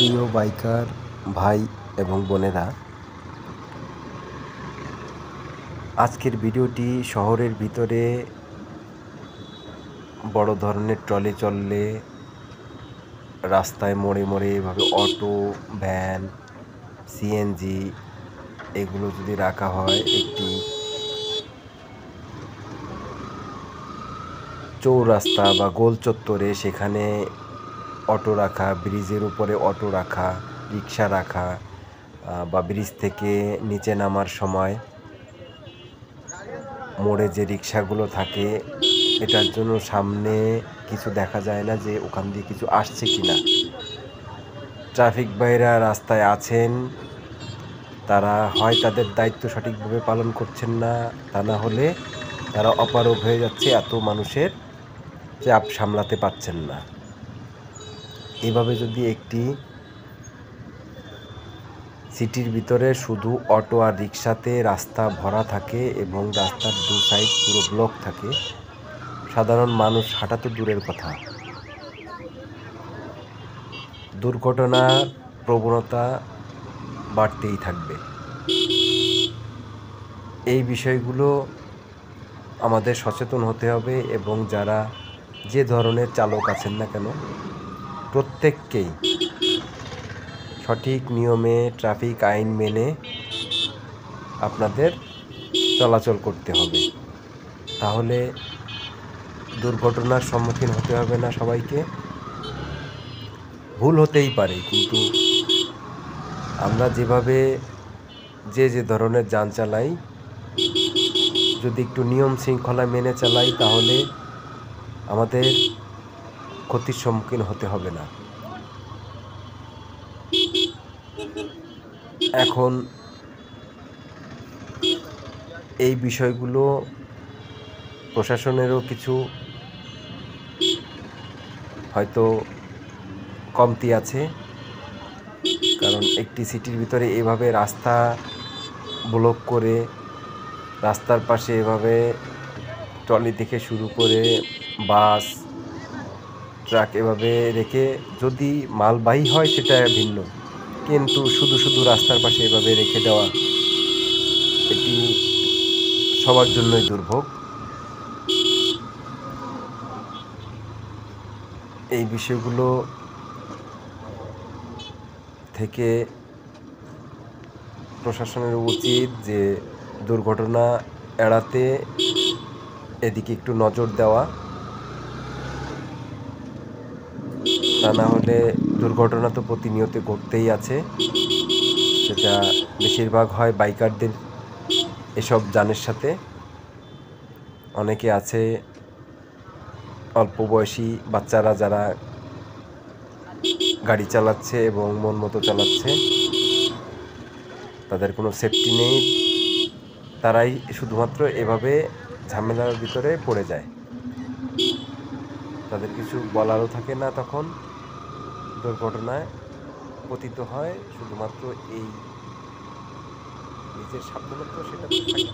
প্রিয় বাইকার ভাই এবং বোনেরা, আজকের ভিডিওটি শহরের ভিতরে বড় ধরনের ট্রলি চললে রাস্তায় মোড়ে মোড়ে এভাবে অটো, ভ্যান, সিএনজি এগুলো যদি রাখা হয় একটি চৌরাস্তা বা গোল চত্বরে, সেখানে অটো রাখা, ব্রিজের উপরে অটো রাখা, রিক্সা রাখা বা ব্রিজ থেকে নিচে নামার সময় মোড়ে যে রিক্সাগুলো থাকে, এটার জন্য সামনে কিছু দেখা যায় না যে ওখান দিয়ে কিছু আসছে কিনা। ট্রাফিক ভাইরা রাস্তায় আছেন, তারা হয় তাদের দায়িত্ব সঠিকভাবে পালন করছেন না, তা না হলে তারা অপারগ হয়ে যাচ্ছে, এত মানুষের চাপ সামলাতে পারছেন না। এভাবে যদি একটি সিটির ভিতরে শুধু অটো আর রিক্সাতে রাস্তা ভরা থাকে এবং রাস্তার দু সাইড পুরো ব্লক থাকে, সাধারণ মানুষ হাঁটা তো দূরের কথা, দুর্ঘটনার প্রবণতা বাড়তেই থাকবে। এই বিষয়গুলো আমাদের সচেতন হতে হবে এবং যারা যে ধরনের চালক আছেন না কেন, প্রত্যেককেই সঠিক নিয়মে ট্রাফিক আইন মেনে আপনাদের চলাচল করতে হবে। তাহলে দুর্ঘটনার সম্মুখীন হতে হবে না সবাইকে। ভুল হতেই পারে, কিন্তু আমরা যেভাবে যে ধরনের যান চালাই, যদি একটু নিয়ম শৃঙ্খলা মেনে চালাই, তাহলে আমাদের ক্ষতির সম্মুখীন হতে হবে না। এখন এই বিষয়গুলো প্রশাসনেরও কিছু হয়তো কমতি আছে, কারণ একটি সিটির ভিতরে এভাবে রাস্তা ব্লক করে, রাস্তার পাশে এভাবে ট্রলি থেকে শুরু করে বাস, ট্রাক এভাবে রেখে, যদি মালবাহী হয় সেটা ভিন্ন, কিন্তু শুধু শুধু রাস্তার পাশে এভাবে রেখে দেওয়া এটি সবার জন্যই দুর্ভোগ। এই বিষয়গুলো থেকে প্রশাসনের উচিত যে দুর্ঘটনা এড়াতে এদিকে একটু নজর দেওয়া, তা না হলে দুর্ঘটনা তো প্রতিনিয়ত ঘটতেই আছে। সেটা বেশিরভাগ হয় বাইকারদের এসব যানের সাথে। অনেকে আছে অল্প বয়সী বাচ্চারা যারা গাড়ি চালাচ্ছে এবং মন মতো চালাচ্ছে, তাদের কোনো সেফটি নেই, তারাই শুধুমাত্র এভাবে ঝামেলার ভিতরে পড়ে যায়। তাদের কিছু বলারও থাকে না, তখন দুর্ঘটনায় পতিত হয়। শুধুমাত্র এই নিজের সাবধানতা সেটা তো থাকে।